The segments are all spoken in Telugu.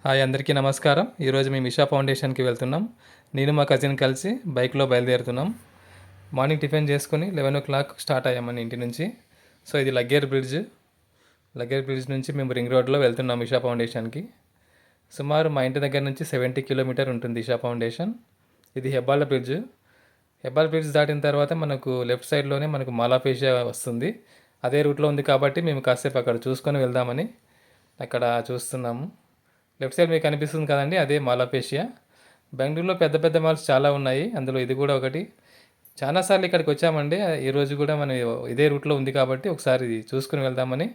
హాయ్ అందరికీ నమస్కారం. ఈరోజు మేము ఇషా ఫౌండేషన్కి వెళ్తున్నాం. నేను మా కజిన్ కలిసి బైక్లో బయలుదేరుతున్నాం. మార్నింగ్ టిఫిన్ చేసుకుని 11 o'clock స్టార్ట్ అయ్యామని ఇంటి నుంచి. సో ఇది లగ్గేర్ బ్రిడ్జ్ నుంచి మేము రింగ్ రోడ్లో వెళ్తున్నాం ఇషా ఫౌండేషన్కి. సుమారు మా ఇంటి దగ్గర నుంచి 70 కిలోమీటర్ ఉంటుంది ఇషా ఫౌండేషన్. ఇది హెబ్బాల్ బ్రిడ్జ్ దాటిన తర్వాత మనకు లెఫ్ట్ సైడ్లోనే మనకు మాల్ ఆఫ్ ఏషియా వస్తుంది. అదే రూట్లో ఉంది కాబట్టి మేము కాసేపు అక్కడ చూసుకొని వెళ్దామని అక్కడ చూస్తున్నాము. లెఫ్ట్ సైడ్ మీకు కనిపిస్తుంది కదండి, అదే మాల్ ఆఫ్ ఏషియా. బెంగళూరులో పెద్ద పెద్ద మాల్స్ చాలా ఉన్నాయి, అందులో ఇది కూడా ఒకటి. చాలాసార్లు ఇక్కడికి వచ్చామండి. ఈరోజు కూడా మనం ఇదే రూట్లో ఉంది కాబట్టి ఒకసారి చూసుకుని వెళ్దామని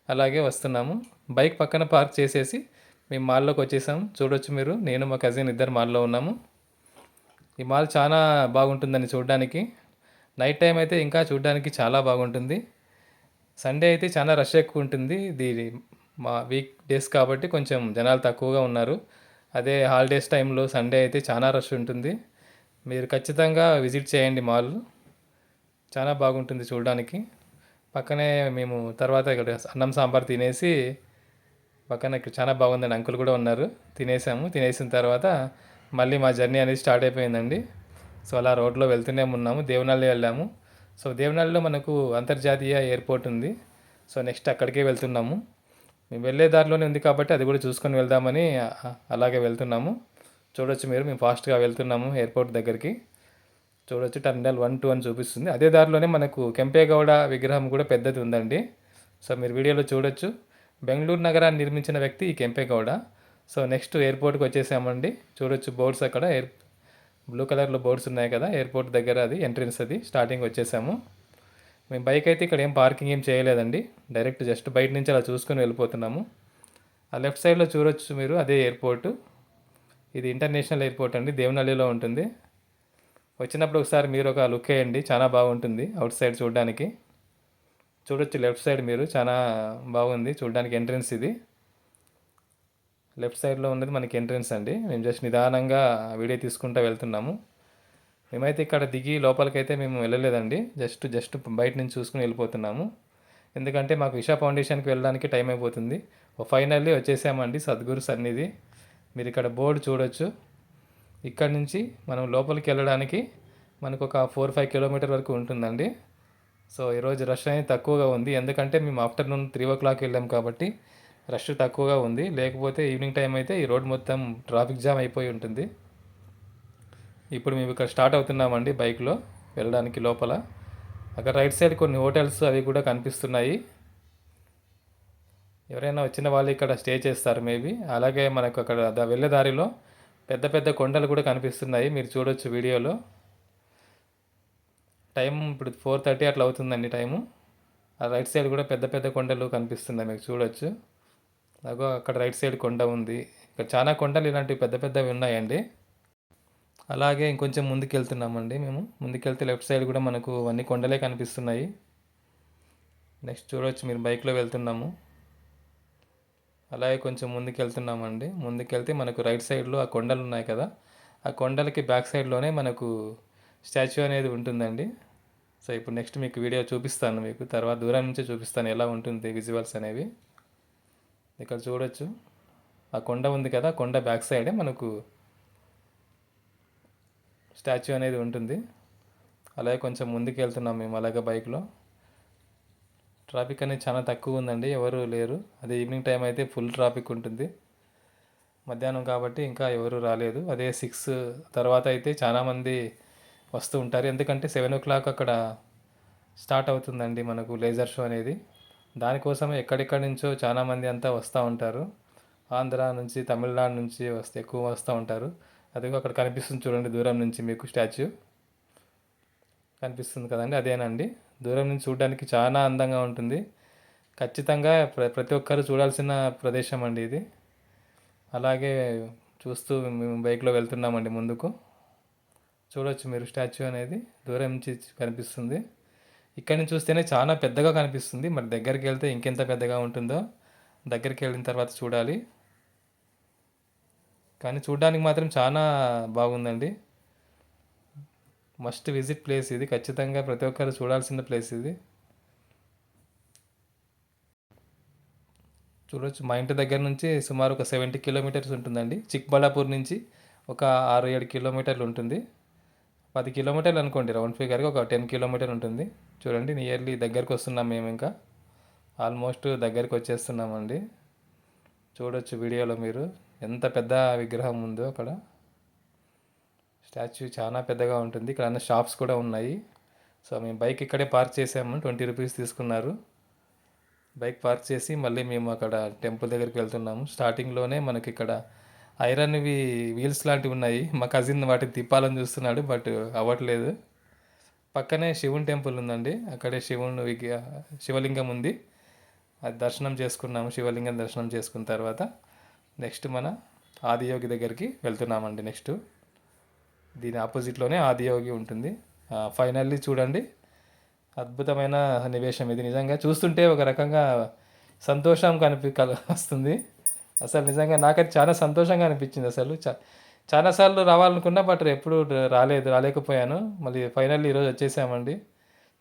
అలాగే వస్తున్నాము. బైక్ పక్కన పార్క్ చేసేసి మేము మాల్లోకి వచ్చేసాము. చూడొచ్చు మీరు, నేను మా కజిన్ ఇద్దరు మాల్లో ఉన్నాము. ఈ మాల్ చాలా బాగుంటుందని చూడడానికి. నైట్ టైం అయితే ఇంకా చూడడానికి చాలా బాగుంటుంది. సండే అయితే చాలా రష్ ఎక్కువ ఉంటుంది. ఇది మా వీక్ డేస్ కాబట్టి కొంచెం జనాలు తక్కువగా ఉన్నారు. అదే హాలిడేస్ టైంలో సండే అయితే చాలా రష్ ఉంటుంది. మీరు ఖచ్చితంగా విజిట్ చేయండి మాల్, చాలా బాగుంటుంది చూడడానికి. పక్కనే మేము తర్వాత ఇక్కడ అన్నం సాంబార్ తినేసి పక్కన ఇక్కడ చాలా బాగుందండి, అంకుల్ కూడా ఉన్నారు. తినేసిన తర్వాత మళ్ళీ మా జర్నీ అనేది స్టార్ట్ అయిపోయిందండి. సో అలా రోడ్లో వెళ్తూనే ఉన్నాము. దేవనహల్లి వెళ్ళాము. సో దేవనహల్లిలో మనకు అంతర్జాతీయ ఎయిర్పోర్ట్ ఉంది. సో నెక్స్ట్ అక్కడికే వెళ్తున్నాము. మేము వెళ్ళే దారిలోనే ఉంది కాబట్టి అది కూడా చూసుకొని వెళ్దామని అలాగే వెళ్తున్నాము. చూడొచ్చు మీరు, మేము ఫాస్ట్గా వెళ్తున్నాము ఎయిర్పోర్ట్ దగ్గరికి. చూడొచ్చు టర్మినల్ 1, 2 అని చూపిస్తుంది. అదే దారిలోనే మనకు కెంపేగౌడ విగ్రహం కూడా పెద్దది ఉందండి. సో మీరు వీడియోలో చూడొచ్చు. బెంగళూరు నగరాన్ని నిర్మించిన వ్యక్తి ఈ కెంపేగౌడ. సో నెక్స్ట్ ఎయిర్పోర్ట్కి వచ్చేసామండి. చూడొచ్చు బోర్డ్స్ అక్కడ బ్లూ కలర్లో బోర్డ్స్ ఉన్నాయి కదా, ఎయిర్పోర్ట్ దగ్గర అది ఎంట్రన్స్, అది స్టార్టింగ్ వచ్చేసాము. మేము బైక్ అయితే ఇక్కడ పార్కింగ్ ఏం చేయలేదండి, డైరెక్ట్ జస్ట్ బయట నుంచి అలా చూసుకొని వెళ్ళిపోతున్నాము. ఆ లెఫ్ట్ సైడ్లో చూడొచ్చు మీరు, అదే ఎయిర్పోర్టు. ఇది ఇంటర్నేషనల్ ఎయిర్పోర్ట్ అండి, దేవనహల్లిలో ఉంటుంది. వచ్చినప్పుడు ఒకసారి మీరు ఒక లుక్ వేయండి, చాలా బాగుంటుంది అవుట్ సైడ్ చూడడానికి. చూడొచ్చు లెఫ్ట్ సైడ్ మీరు, చాలా బాగుంది చూడడానికి ఎంట్రన్స్ ఇది. లెఫ్ట్ సైడ్లో ఉన్నది మనకి ఎంట్రన్స్ అండి. మేము జస్ట్ నిదానంగా వీడియో తీసుకుంటూ వెళ్తున్నాము. మేమైతే ఇక్కడ దిగి లోపలికైతే మేము వెళ్ళలేదండి, జస్ట్ బయట నుంచి చూసుకుని వెళ్ళిపోతున్నాము. ఎందుకంటే మాకు ఇషా ఫౌండేషన్కి వెళ్ళడానికి టైం అయిపోతుంది. ఫైనల్లీ వచ్చేసామండి సద్గురు సన్నిధి. మీరు ఇక్కడ బోర్డు చూడొచ్చు. ఇక్కడ నుంచి మనం లోపలికి వెళ్ళడానికి మనకు ఒక 4-5 కిలోమీటర్ వరకు ఉంటుందండి. సో ఈరోజు రష్ అనేది తక్కువగా ఉంది, ఎందుకంటే మేము ఆఫ్టర్నూన్ 3 o'clock వెళ్ళాం కాబట్టి రష్ తక్కువగా ఉంది. లేకపోతే ఈవినింగ్ టైం అయితే ఈ రోడ్ మొత్తం ట్రాఫిక్ జామ్ అయిపోయి ఉంటుంది. ఇప్పుడు మేము ఇక్కడ స్టార్ట్ అవుతున్నామండి బైక్లో వెళ్ళడానికి. లోపల అక్కడ రైట్ సైడ్ కొన్ని హోటల్స్ అవి కూడా కనిపిస్తున్నాయి. ఎవరైనా వచ్చిన వాళ్ళు ఇక్కడ స్టే చేస్తారు మేబీ. అలాగే మనకు అక్కడ వెళ్ళే దారిలో పెద్ద పెద్ద కొండలు కూడా కనిపిస్తున్నాయి, మీరు చూడొచ్చు వీడియోలో. టైం ఇప్పుడు 4:30 అట్లా అవుతుందండి టైము. ఆ రైట్ సైడ్ కూడా పెద్ద పెద్ద కొండలు కనిపిస్తున్నాయి, మీకు చూడొచ్చు. అగో అక్కడ రైట్ సైడ్ కొండ ఉంది. ఇక్కడ చాలా కొండలు ఇలాంటివి పెద్ద పెద్దవి ఉన్నాయండి. అలాగే ఇంకొంచెం ముందుకు వెళ్తున్నామండి మేము. ముందుకెళ్తే లెఫ్ట్ సైడ్ కూడా మనకు అన్ని కొండలే కనిపిస్తున్నాయి. నెక్స్ట్ చూడవచ్చు మీరు, బైక్లో వెళ్తున్నాము. అలాగే కొంచెం ముందుకు వెళ్తున్నామండి. ముందుకెళ్తే మనకు రైట్ సైడ్లో ఆ కొండలు ఉన్నాయి కదా, ఆ కొండలకి బ్యాక్ సైడ్లోనే మనకు స్టాచ్యూ అనేది ఉంటుందండి. సో ఇప్పుడు నెక్స్ట్ మీకు వీడియో చూపిస్తాను, మీకు తర్వాత దూరం నుంచే చూపిస్తాను ఎలా ఉంటుంది విజువల్స్ అనేవి. ఇక్కడ చూడొచ్చు ఆ కొండ ఉంది కదా, కొండ బ్యాక్ సైడే మనకు స్టాచ్యూ అనేది ఉంటుంది. అలాగే కొంచెం ముందుకు వెళ్తున్నాం మేము అలాగే బైక్లో. ట్రాఫిక్ అనేది చాలా తక్కువ ఉందండి, ఎవరు లేరు. అదే ఈవినింగ్ టైం అయితే ఫుల్ ట్రాఫిక్ ఉంటుంది. మధ్యాహ్నం కాబట్టి ఇంకా ఎవరు రాలేదు. అదే 6 తర్వాత అయితే చాలామంది వస్తూ ఉంటారు, ఎందుకంటే 7 o'clock అక్కడ స్టార్ట్ అవుతుందండి మనకు లేజర్ షో అనేది. దానికోసమే ఎక్కడెక్కడి నుంచో చాలామంది అంతా వస్తూ ఉంటారు. ఆంధ్ర నుంచి, తమిళనాడు నుంచి ఎక్కువ వస్తూ ఉంటారు. అదిగో అక్కడ కనిపిస్తుంది చూడండి దూరం నుంచి మీకు స్టాచ్యూ కనిపిస్తుంది కదండి, అదేనండి. దూరం నుంచి చూడడానికి చాలా అందంగా ఉంటుంది. ఖచ్చితంగా ప్రతి ఒక్కరు చూడాల్సిన ప్రదేశం అండి ఇది. అలాగే చూస్తూ మేము బైక్లో వెళ్తున్నామండి ముందుకు. చూడవచ్చు మీరు స్టాచ్యూ అనేది దూరం నుంచి కనిపిస్తుంది. ఇక్కడి నుంచి చూస్తేనే చాలా పెద్దగా కనిపిస్తుంది, మరి దగ్గరికి వెళ్తే ఇంకెంత పెద్దగా ఉంటుందో దగ్గరికి వెళ్ళిన తర్వాత చూడాలి. కానీ చూడడానికి మాత్రం చాలా బాగుందండి. మస్ట్ విజిట్ ప్లేస్ ఇది, ఖచ్చితంగా ప్రతి ఒక్కరు చూడాల్సిన ప్లేస్ ఇది. చూడొచ్చు. మా ఇంటి దగ్గర నుంచి సుమారు ఒక 70 కిలోమీటర్స్ ఉంటుందండి. చిక్బళ్ళాపూర్ నుంచి ఒక 6-7 కిలోమీటర్లు ఉంటుంది. 10 కిలోమీటర్లు అనుకోండి, రౌండ్ ఫిగర్గా ఒక 10 కిలోమీటర్ ఉంటుంది. చూడండి, నియర్లీ దగ్గరికి వస్తున్నాం మేము, ఇంకా ఆల్మోస్ట్ దగ్గరికి వచ్చేస్తున్నామండి. చూడొచ్చు వీడియోలో మీరు ఎంత పెద్ద విగ్రహం ఉందో. అక్కడ స్టాచ్యూ చాలా పెద్దగా ఉంటుంది. ఇక్కడ అన్న షాప్స్ కూడా ఉన్నాయి. సో మేము బైక్ ఇక్కడే పార్క్ చేసాము, 20 రూపీస్ తీసుకున్నారు. బైక్ పార్క్ చేసి మళ్ళీ మేము అక్కడ టెంపుల్ దగ్గరికి వెళ్తున్నాము. స్టార్టింగ్లోనే మనకి ఇక్కడ ఐరన్వి వీల్స్ లాంటివి ఉన్నాయి. మా కజిన్ వాటిని తిప్పాలని చూస్తున్నాడు, బట్ అవ్వట్లేదు. పక్కనే శివుని టెంపుల్ ఉందండి, అక్కడే శివలింగం ఉంది. అది దర్శనం చేసుకున్నాము. శివలింగం దర్శనం చేసుకున్న తర్వాత నెక్స్ట్ మన ఆదియోగి దగ్గరికి వెళ్తున్నామండి. నెక్స్ట్ దీని ఆపోజిట్లోనే ఆదియోగి ఉంటుంది. ఫైనల్లీ చూడండి, అద్భుతమైన సన్నివేశం ఇది. నిజంగా చూస్తుంటే ఒక రకంగా సంతోషం వస్తుంది. అసలు నిజంగా నాకైతే చాలా సంతోషంగా అనిపించింది. అసలు చాలాసార్లు రావాలనుకున్నా, బట్ ఎప్పుడు రాలేకపోయాను. మళ్ళీ ఫైనల్లీ ఈరోజు వచ్చేసామండి.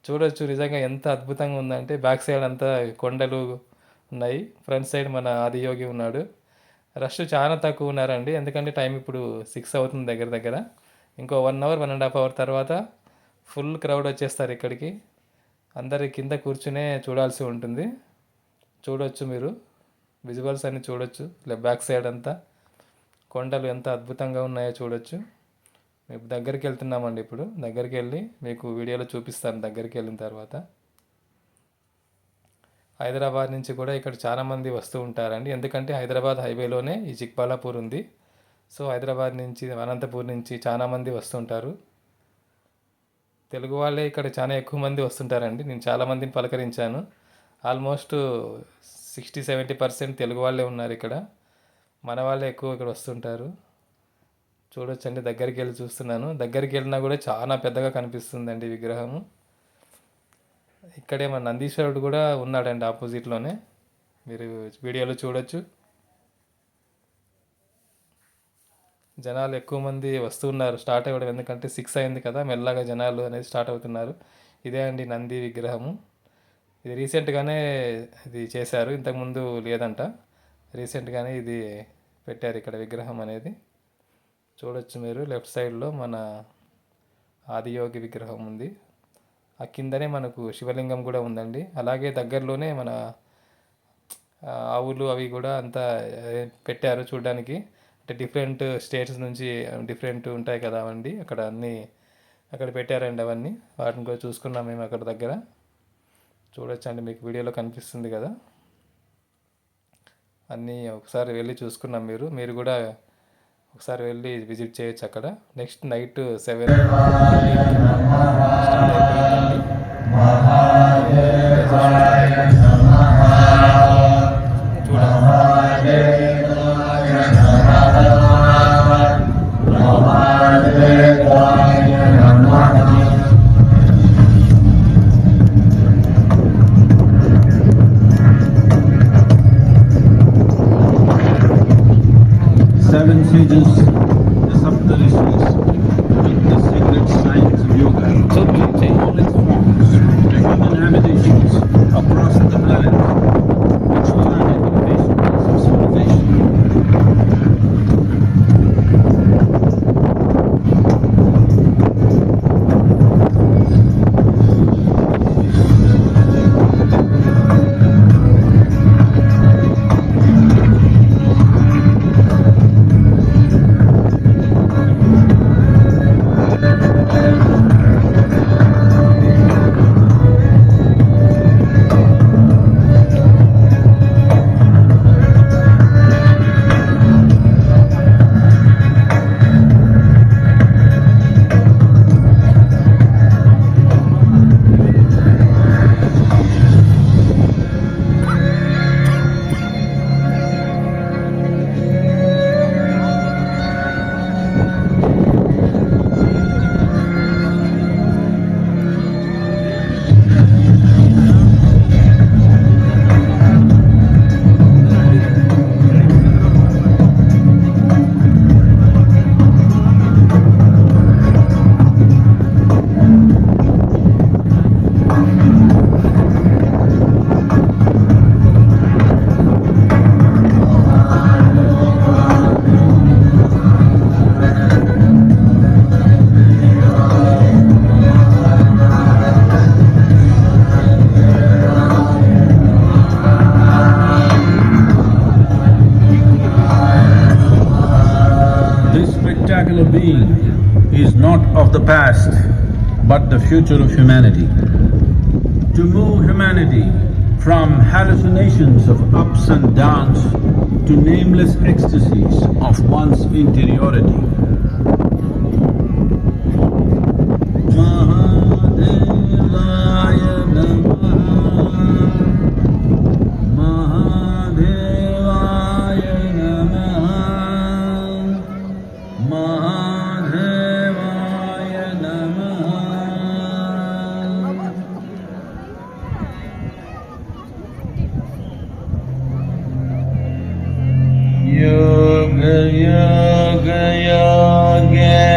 చూడొచ్చు నిజంగా ఎంత అద్భుతంగా ఉందంటే, బ్యాక్ సైడ్ అంతా కొండలు ఉన్నాయి, ఫ్రంట్ సైడ్ మన ఆదియోగి ఉన్నాడు. రష్ చాలా తక్కువ ఉన్నారండి, ఎందుకంటే టైం ఇప్పుడు 6 అవుతుంది దగ్గర దగ్గర. ఇంకో 1 అవర్ 1.5 అవర్ తర్వాత ఫుల్ క్రౌడ్ వచ్చేస్తారు ఇక్కడికి. అందరి కింద కూర్చునే చూడాల్సి ఉంటుంది. చూడొచ్చు మీరు విజువల్స్ అన్ని చూడొచ్చు. బ్యాక్ సైడ్ అంతా కొండలు ఎంత అద్భుతంగా ఉన్నాయో చూడొచ్చు. మేము దగ్గరికి వెళ్తున్నామండి. ఇప్పుడు దగ్గరికి వెళ్ళి మీకు వీడియోలో చూపిస్తాను. దగ్గరికి వెళ్ళిన తర్వాత హైదరాబాద్ నుంచి కూడా ఇక్కడ చాలామంది వస్తూ ఉంటారండి, ఎందుకంటే హైదరాబాద్ హైవేలోనే ఈ చిక్బళ్ళాపూర్ ఉంది. సో హైదరాబాద్ నుంచి, అనంతపూర్ నుంచి చాలామంది వస్తుంటారు. తెలుగు వాళ్ళే ఇక్కడ చాలా ఎక్కువ మంది వస్తుంటారండి. నేను చాలామందిని పలకరించాను. ఆల్మోస్ట్ 60-70% తెలుగు వాళ్ళే ఉన్నారు ఇక్కడ. మన వాళ్ళే ఎక్కువ ఇక్కడ వస్తుంటారు. చూడొచ్చండి, దగ్గరికి వెళ్ళి చూస్తున్నాను. దగ్గరికి వెళ్ళినా కూడా చాలా పెద్దగా కనిపిస్తుందండి విగ్రహము. ఇక్కడే మన నందీశ్వరుడు కూడా ఉన్నాడండి ఆపోజిట్లోనే, మీరు వీడియోలో చూడొచ్చు. జనాలు ఎక్కువ మంది వస్తున్నారు, స్టార్ట్ అవ్వడం, ఎందుకంటే 6 అయింది కదా, మెల్లగా జనాలు అనేది స్టార్ట్ అవుతున్నారు. ఇదే అండి నంది విగ్రహము. ఇది రీసెంట్గానే ఇది చేశారు, ఇంతకుముందు లేదంట. రీసెంట్గానే ఇది పెట్టారు ఇక్కడ విగ్రహం అనేది. చూడొచ్చు మీరు లెఫ్ట్ సైడ్లో మన ఆదియోగి విగ్రహం ఉంది. ఆ కిందనే మనకు శివలింగం కూడా ఉందండి. అలాగే దగ్గరలోనే మన ఆవులు అవి కూడా అంతా పెట్టారు చూడడానికి. అంటే డిఫరెంట్ స్టేట్స్ నుంచి డిఫరెంట్ ఉంటాయి కదా అవండి, అక్కడ అన్నీ అక్కడ పెట్టారండి అవన్నీ. వాటిని కూడా చూసుకున్నాం మేము అక్కడ దగ్గర. చూడొచ్చండి, మీకు వీడియోలో కనిపిస్తుంది కదా, అన్నీ ఒకసారి వెళ్ళి చూసుకున్నాం. మీరు కూడా ఒకసారి వెళ్ళి విజిట్ చేయొచ్చు అక్కడ. నెక్స్ట్ నైట్ 7 స్టార్ట్ అయిపోయిందండి. Seven sages, the Saptarishis, the sacred science of yoga, all its forms, human habitations across the planet, which learn innovations of civilization. higher being is not of the past, but the future of humanity. To move humanity from hallucinations of ups and downs to nameless ecstasies of one's interiority. Mahadevaya Namaha, Mahadevaya Namaha, Mahadevaya Namaha. Yoga Yoga Yoga